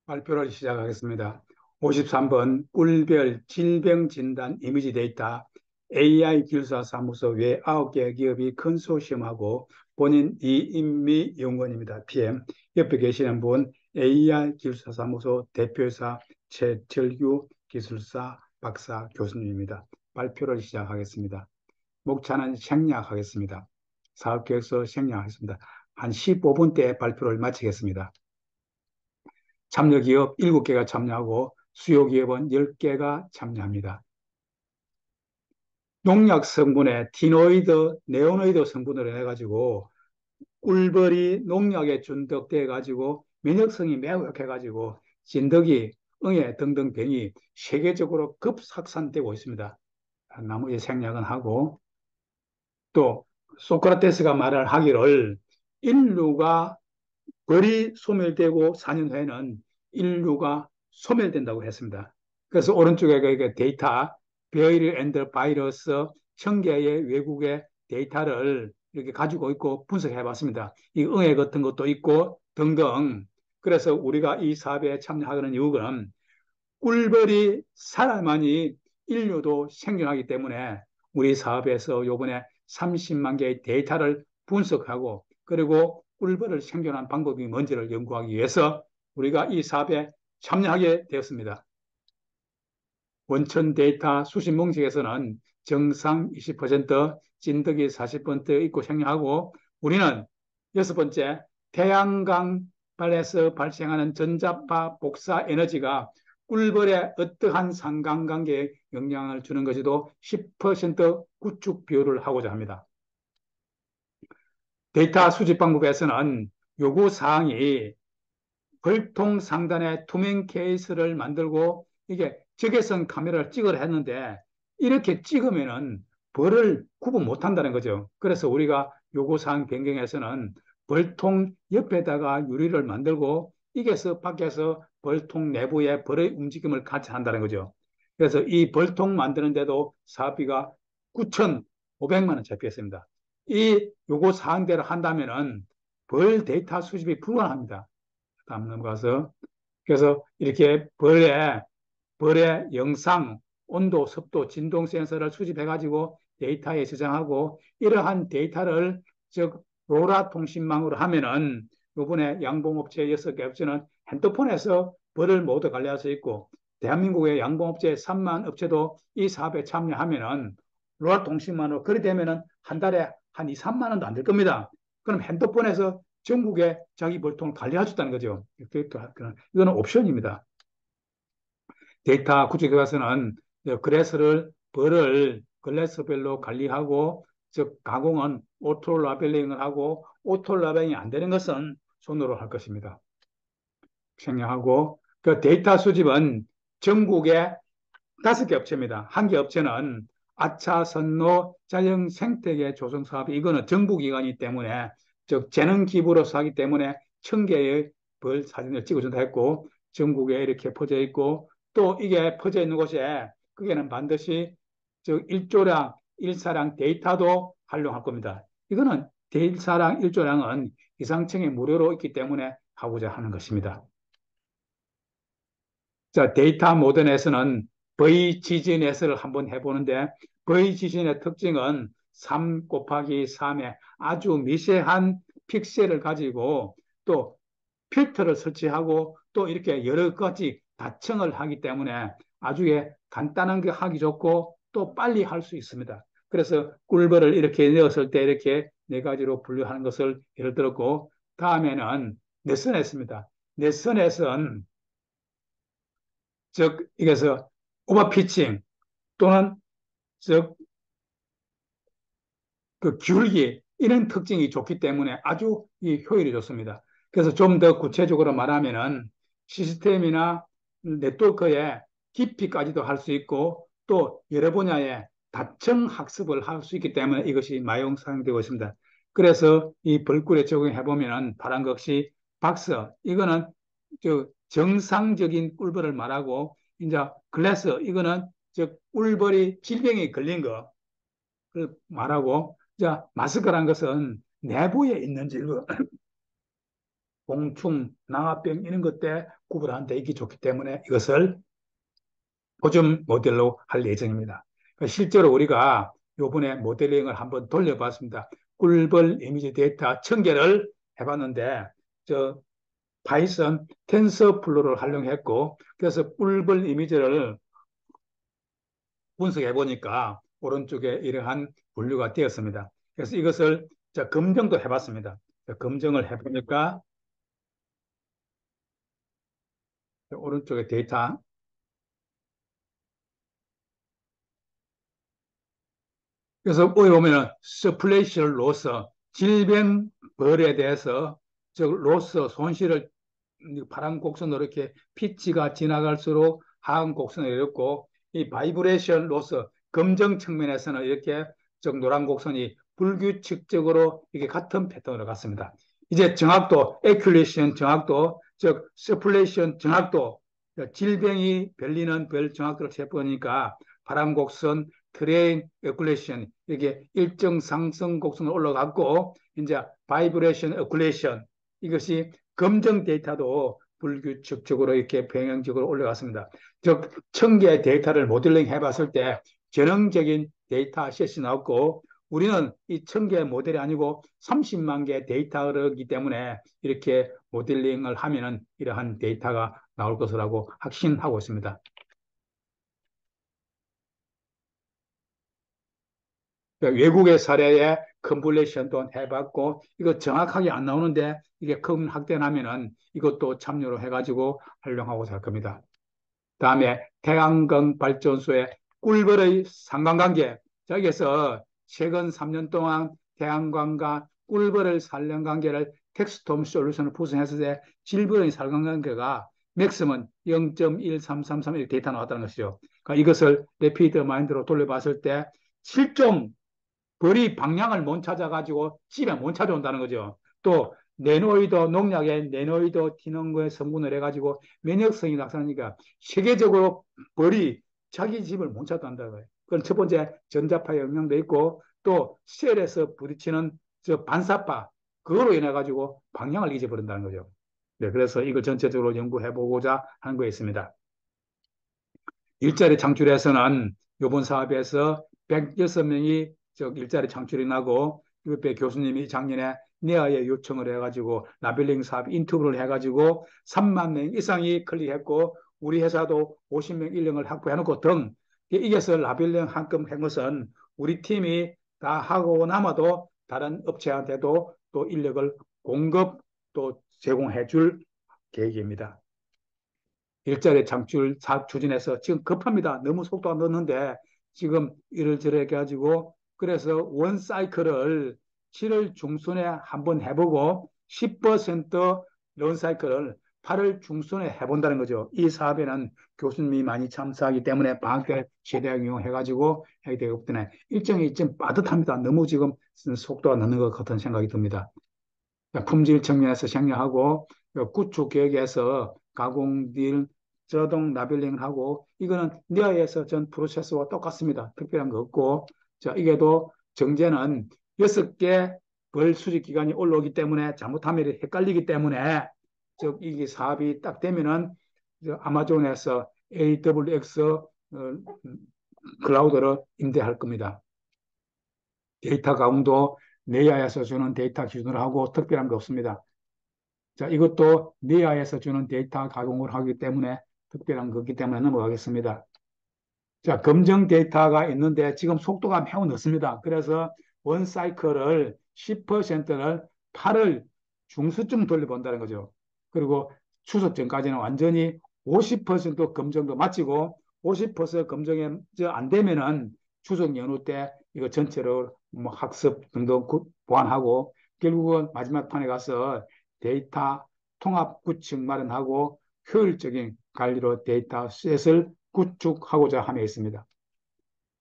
발표를 시작하겠습니다. 53번 꿀별 질병진단 이미지 데이터 AI 기술사 사무소 외 9개 기업이 컨소시엄하고 본인 이인미 연구원입니다. PM. 옆에 계시는 분 AI 기술사 사무소 대표이사 최철규 기술사 박사 교수님입니다. 발표를 시작하겠습니다. 목차는 생략하겠습니다. 사업계획서 생략하겠습니다. 한 15분대 발표를 마치겠습니다. 참여기업 7개가 참여하고 수요기업은 10개가 참여합니다. 농약 성분에 티노이드, 네오노이드 성분으로 해가지고 꿀벌이 농약에 중독돼 가지고 면역성이 매우 약해가지고 진드기, 응애 등등 병이 세계적으로 급확산되고 있습니다. 나머지 생략은 하고 또 소크라테스가 말을 하기를 인류가 벌이 소멸되고 4년 후에는 인류가 소멸된다고 했습니다. 그래서 오른쪽에 그 데이터, 베일 앤드 바이러스 1000개의 외국의 데이터를 이렇게 가지고 있고 분석해 봤습니다. 이 응애 같은 것도 있고 등등. 그래서 우리가 이 사업에 참여하는 이유는 꿀벌이 살아만이 인류도 생존하기 때문에 우리 사업에서 요번에 30만 개의 데이터를 분석하고 그리고 꿀벌을 생존하는 방법이 뭔지를 연구하기 위해서 우리가 이 사업에 참여하게 되었습니다. 원천 데이터 수신 방식에서는 정상 20%, 찐득이 40% 있고 생략하고 우리는 여섯 번째 태양광 발에서 발생하는 전자파 복사 에너지가 꿀벌에 어떠한 상관관계에 영향을 주는 것에도 10% 구축 비율을 하고자 합니다. 데이터 수집 방법에서는 요구 사항이 벌통 상단에 투명 케이스를 만들고 이게 적외선 카메라를 찍으라 했는데 이렇게 찍으면은 벌을 구분 못 한다는 거죠. 그래서 우리가 요구사항 변경에서는 벌통 옆에다가 유리를 만들고 이게서 밖에서 벌통 내부에 벌의 움직임을 같이 한다는 거죠. 그래서 이 벌통 만드는데도 사업비가 9,500만 원 잡혔습니다. 이 요구사항대로 한다면은 벌 데이터 수집이 불가능합니다. 다음 넘어가서 그래서 이렇게 벌의 영상, 온도, 습도, 진동 센서를 수집해 가지고 데이터에 저장하고 이러한 데이터를 즉 로라 통신망으로 하면은 요번에 양봉업체 6개 업체는 핸드폰에서 벌을 모두 관리할 수 있고 대한민국의 양봉업체 3만 업체도 이 사업에 참여하면은 로라 통신망으로 그리 되면은 한 달에 한 2, 3만 원도 안 될 겁니다. 그럼 핸드폰에서 전국에 자기 벌통을 관리해줬다는 거죠. 이거는 옵션입니다. 데이터 구축에 가서는 글래스를 벌을 글래스별로 관리하고 즉 가공은 오토 라벨링을 하고 오토 라벨링이 안 되는 것은 손으로 할 것입니다. 생략하고 그 데이터 수집은 전국에 5개 업체입니다. 한 개 업체는 아차 선로 자연 생태계 조성 사업 이거는 정부기관이기 때문에 즉 재능 기부로서 하기 때문에 1000개의 벌 사진을 찍어준다 했고 전국에 이렇게 퍼져 있고 또 이게 퍼져 있는 곳에 그게는 반드시 즉 일조량 일사량 데이터도 활용할 겁니다. 이거는 일사량 일조량은 기상청에 무료로 있기 때문에 하고자 하는 것입니다. 자, 데이터 모델에서는 VGGNet을 한번 해보는데 VGGN의 특징은 3 곱하기 3의 아주 미세한 픽셀을 가지고 또 필터를 설치하고 또 이렇게 여러 가지 다층을 하기 때문에 아주 간단한 게 하기 좋고 또 빨리 할 수 있습니다. 그래서 꿀벌을 이렇게 넣었을 때 이렇게 네 가지로 분류하는 것을 예를 들었고 다음에는 넷선했습니다. 넷선에서는 즉 이게서 오버피칭 또는 즉 그 기울기 이런 특징이 좋기 때문에 아주 이 효율이 좋습니다. 그래서 좀 더 구체적으로 말하면은 시스템이나 네트워크의 깊이까지도 할 수 있고 또 여러 분야의 다층 학습을 할 수 있기 때문에 이것이 많이 사용되고 있습니다. 그래서 이 벌꿀에 적용해 보면은 파란 것이 박스 이거는 저 정상적인 꿀벌을 말하고 이제 글래스 이거는 즉 꿀벌이 질병에 걸린 거 말하고 자 마스크란 것은 내부에 있는 질병 공충, 낭화병 이런 것 때 구분하는 데 있기 좋기 때문에 이것을 보존 모델로 할 예정입니다. 실제로 우리가 요번에 모델링을 한번 돌려봤습니다. 꿀벌 이미지 데이터 1000개를 해봤는데 저 파이썬 텐서플로우를 활용했고 그래서 꿀벌 이미지를 분석해 보니까 오른쪽에 이러한 분류가 되었습니다. 그래서 이것을 검증도 해봤습니다. 검증을 해보니까 오른쪽에 데이터 그래서 여기 보면은 서플레이션 로스 질병벌에 대해서 즉 로스 손실을 파란 곡선으로 이렇게 피치가 지나갈수록 하얀 곡선을 이뤘고 이 바이브레이션 로스 검정 측면에서는 이렇게 즉 노란 곡선이 불규칙적으로 이게 같은 패턴으로 갔습니다. 이제 정확도, 에큐레이션 정확도, 즉 서플레이션 정확도, 질병이 별리는 별 정확도를 재보니까 파란 곡선, 트레인 에큐레이션 이게 일정 상승 곡선으로 올라갔고 이제 바이브레이션 에큐레이션 이것이 검정 데이터도 불규칙적으로 이렇게 병행적으로 올라갔습니다. 즉, 1000개의 데이터를 모델링 해봤을 때 전형적인 데이터 셋이 나왔고 우리는 이 1000개의 모델이 아니고 30만 개의 데이터이기 때문에 이렇게 모델링을 하면은 이러한 데이터가 나올 것이라고 확신하고 있습니다. 외국의 사례에 컨볼레이션도 해봤고 이거 정확하게 안 나오는데 이게 큰 확대하면은 이것도 참여로 해가지고 활용하고 살 겁니다. 다음에 태양광 발전소의 꿀벌의 상관관계 여기에서 최근 3년 동안 태양광과 꿀벌의 관련관계를 텍스트홈 솔루션을 구성했을 때 질벌의 상관관계가 맥스는 0.1333 이렇게 데이터 나왔다는 것이죠. 그러니까 이것을 레피드 마인드로 돌려봤을 때 실종 벌이 방향을 못 찾아가지고 집에 못 찾아온다는 거죠. 또 네노이드 농약에 네노이드 티넘의 성분을 해가지고 면역성이 나타나니까 세계적으로 벌이 자기 집을 못 찾아온다는 거예요. 그건 첫 번째 전자파의 영향도 있고 또 셀에서 부딪히는 저 반사파 그거로 인해 가지고 방향을 잊어버린다는 거죠. 네, 그래서 이걸 전체적으로 연구해 보고자 하는 거 있습니다. 일자리 창출에서는 이번 사업에서 106명이 일자리 창출이 나고 옆에 교수님이 작년에 네아에 요청을 해가지고 라벨링 사업 인터뷰를 해가지고 3만 명 이상이 클릭했고 우리 회사도 50명 인력을 확보해놓고 등 이게서 라벨링 한건 한 것은 우리 팀이 다 하고 남아도 다른 업체한테도 또 인력을 공급 또 제공해 줄 계획입니다. 일자리 창출 사업 추진해서 지금 급합니다. 너무 속도가 늦는데 지금 이럴저럴 해가지고 그래서 원 사이클을 7월 중순에 한번 해보고 10%원 사이클을 8월 중순에 해본다는 거죠. 이 사업에는 교수님이 많이 참석하기 때문에 방학 때 최대한 이용해가지고 해야 되기 때문에 일정이 좀 빠듯합니다. 너무 지금 속도가 늦는 것 같은 생각이 듭니다. 품질 측면에서 생략하고 구축 계획에서 가공딜 저동 라벨링을 하고 이거는 니아에서 전 프로세스와 똑같습니다. 특별한 거 없고 자 이게도 정제는 6개 벌 수집 기간이 올라오기 때문에 잘못하면 헷갈리기 때문에 즉 이게 사업이 딱 되면은 아마존에서 AWX 클라우드를 임대할 겁니다. 데이터 가공도 네이아에서 주는 데이터 기준으로 하고 특별한 거 없습니다. 자, 이것도 네이아에서 주는 데이터 가공을 하기 때문에 특별한 거기 때문에 넘어가겠습니다. 자, 검증 데이터가 있는데 지금 속도가 매우 늦습니다. 그래서 원 사이클을 10%를 8월 중순쯤 돌려본다는 거죠. 그리고 추석 전까지는 완전히 50% 검증도 마치고 50% 검증이 안 되면은 추석 연휴 때 이거 전체로 뭐 학습 등등 보완하고 결국은 마지막 판에 가서 데이터 통합 구축 마련하고 효율적인 관리로 데이터 셋을 구축하고자 함에 있습니다.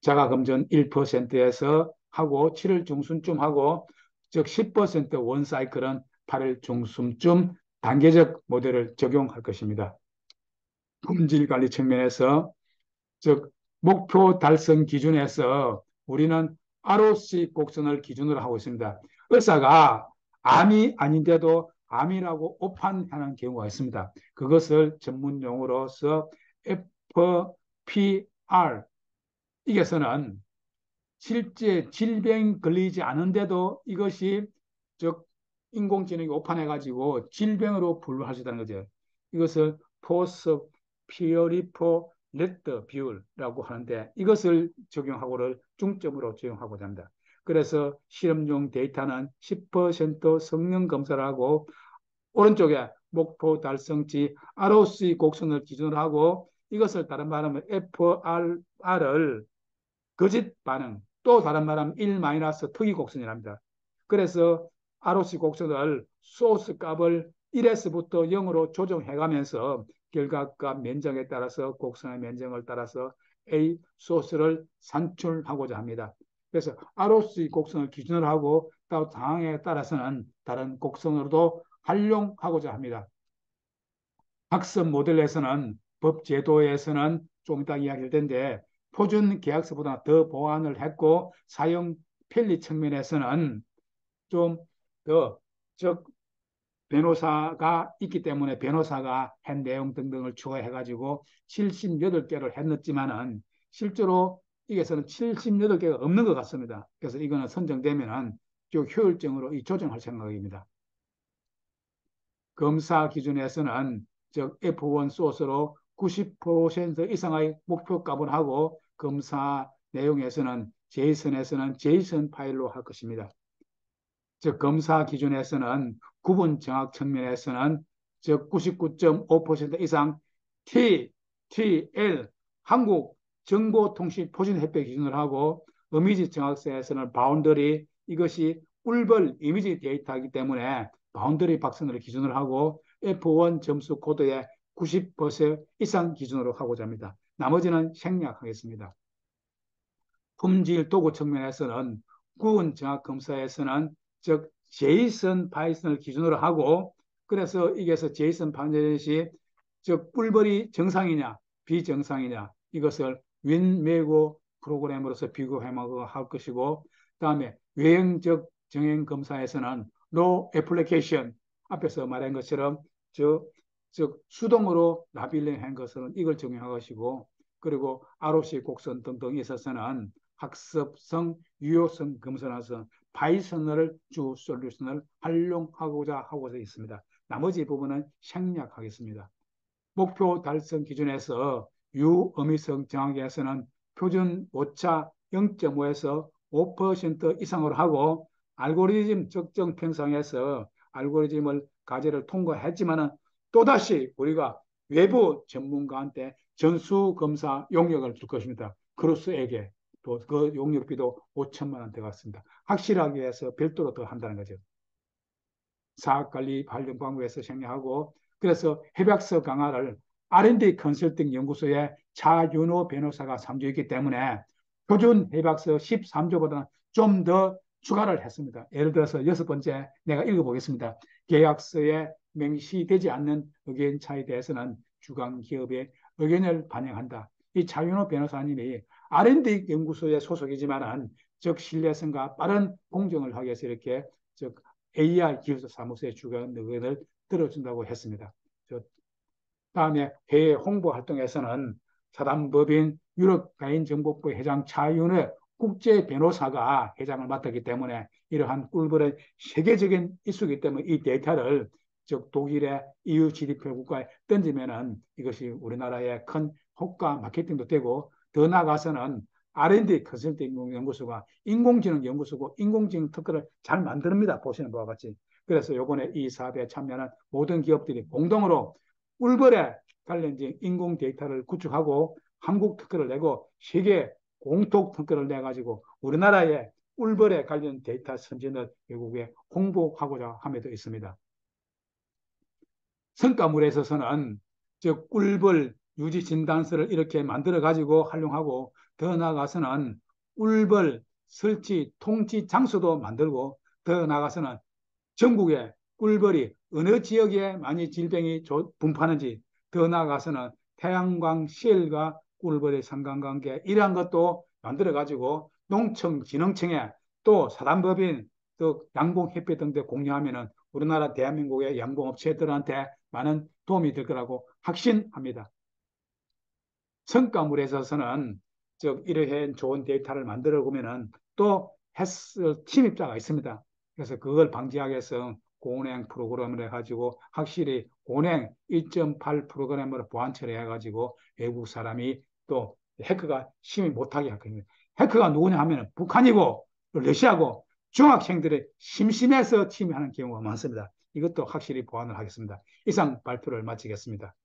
자가검증 1%에서 하고 7월 중순쯤 하고 즉 10% 원사이클은 8월 중순쯤 단계적 모델을 적용할 것입니다. 품질 관리 측면에서 즉 목표 달성 기준에서 우리는 ROC 곡선을 기준으로 하고 있습니다. 의사가 암이 아닌데도 암이라고 오판하는 경우가 있습니다. 그것을 전문 용어로서 FPR, 이게서는 실제 질병 걸리지 않은데도 이것이 즉 인공지능이 오판해가지고 질병으로 분류할 수 있다는 거죠. 이것을 포스 피어리포 레트 비율이라고 하는데 이것을 적용하고를 중점으로 적용하고자 합니다. 그래서 실험용 데이터는 10% 성능 검사를 하고 오른쪽에 목표 달성치 ROC 곡선을 기준으로 하고 이것을 다른 말하면 FR를 거짓 반응, 또 다른 말하면 1 마이너스 특이 곡선이랍니다. 그래서 ROC 곡선을 소스 값을 1에서부터 0으로 조정해가면서 결과값 면적에 따라서 곡선의 면적을 따라서 A 소스를 산출하고자 합니다. 그래서 ROC 곡선을 기준으로 하고 또 상황에 따라서는 다른 곡선으로도 활용하고자 합니다. 학습 모델에서는 법 제도에서는 좀 이따 이야기할 텐데 표준 계약서보다 더 보완을 했고 사용 편리 측면에서는 좀 더 즉 변호사가 있기 때문에 변호사가 한 내용 등등을 추가해가지고 78개를 했지만은 실제로 이게서는 78개가 없는 것 같습니다. 그래서 이거는 선정되면은 좀 효율적으로 이 조정할 생각입니다. 검사 기준에서는 즉 F1 소스로 90% 이상의 목표값을 하고 검사 내용에서는 제이슨에서는 제이슨 파일로 할 것입니다. 즉 검사 기준에서는 구분 정확 측면에서는 즉 99.5% 이상 TL 한국 정보통신표준협회 기준으로 하고 이미지 정확성에서는 바운더리 이것이 꿀벌 이미지 데이터이기 때문에 바운더리 박선을 기준으로 하고 F1 점수 코드의 90% 이상 기준으로 하고자 합니다. 나머지는 생략하겠습니다. 품질 도구 측면에서는 구분 정확 검사에서는 즉 제이슨 파이썬을 기준으로 하고 그래서 이게서 제이슨 파이썬이 즉 꿀벌이 정상이냐 비정상이냐 이것을 윈메고 프로그램으로서 비교할 것이고 그다음에 외형적 정행 검사에서는 no application 앞에서 말한 것처럼 즉 수동으로 라벨링한 것은 이걸 적용할 것이고 그리고 ROC 곡선 등등에 있어서는 학습성, 유효성 검사라서 파이썬을 주 솔루션을 활용하고자 하고 있습니다. 나머지 부분은 생략하겠습니다. 목표 달성 기준에서 유어미성 정확에서는 표준 오차 0.5에서 5% 이상으로 하고 알고리즘 적정 편성에서 알고리즘을 과제를 통과했지만은 또다시 우리가 외부 전문가한테 전수검사 용역을 줄 것입니다. 크루스에게 또 그 용역비도 5천만 원 들어갔습니다. 확실하기 위해서 별도로 더 한다는 거죠. 사업관리 관련 광고에서 생략하고 그래서 협약서 강화를 R&D 컨설팅 연구소의 차윤호 변호사가 참조했기 때문에 표준 협약서 13조보다는 좀 더 추가를 했습니다. 예를 들어서 6번째 내가 읽어보겠습니다. 계약서에 명시되지 않는 의견 차에 대해서는 주관 기업의 의견을 반영한다. 이 차윤호 변호사님이 R&D 연구소의 소속이지만은 즉 신뢰성과 빠른 공정을 하기 위해서 이렇게 즉 AI 기술사 사무소의 주관 의견을 들어준다고 했습니다. 다음에 해외 홍보 활동에서는 사단법인 유럽 개인정보부 회장 차윤의 국제 변호사가 회장을 맡았기 때문에 이러한 꿀벌의 세계적인 이슈이기 때문에 이 데이터를 즉 독일의 EU GDP 국가에 던지면은 이것이 우리나라의 큰 효과 마케팅도 되고 더 나아가서는 R&D 컨설팅 연구소가 인공지능 연구소고 인공지능 특허를 잘 만듭니다. 보시는 바와 같이. 그래서 요번에 이 사업에 참여하는 모든 기업들이 공동으로 꿀벌에 관련된 인공 데이터를 구축하고 한국 특허를 내고 세계 공통 특허를 내가지고 우리나라의 꿀벌에 관련 데이터 선진을 외국에 홍보하고자 함에도 있습니다. 성과물에 있어서는 즉 꿀벌 유지 진단서를 이렇게 만들어 가지고 활용하고 더 나아가서는 꿀벌 설치 통치 장소도 만들고 더 나아가서는 전국에 꿀벌이 어느 지역에 많이 질병이 분포하는지 더 나아가서는 태양광 시엘과 꿀벌의 상관관계 이러한 것도 만들어 가지고 농청 진흥청에 또 사단법인 또 양봉협회 등대 공유하면은 우리나라 대한민국의 양봉업체들한테 많은 도움이 될 거라고 확신합니다. 성과물에 있어서는 즉 이러한 좋은 데이터를 만들어 보면은 또 헬스 침입자가 있습니다. 그래서 그걸 방지하기 위해서 고운행 프로그램을 해가지고 확실히 고운행 1.8 프로그램으로 보안 처리해가지고 외국 사람이 또 해커가 침입 못하게 하거든요. 해커가 누구냐 하면 북한이고 러시아고 중학생들이 심심해서 침입하는 경우가 많습니다. 이것도 확실히 보완을 하겠습니다. 이상 발표를 마치겠습니다.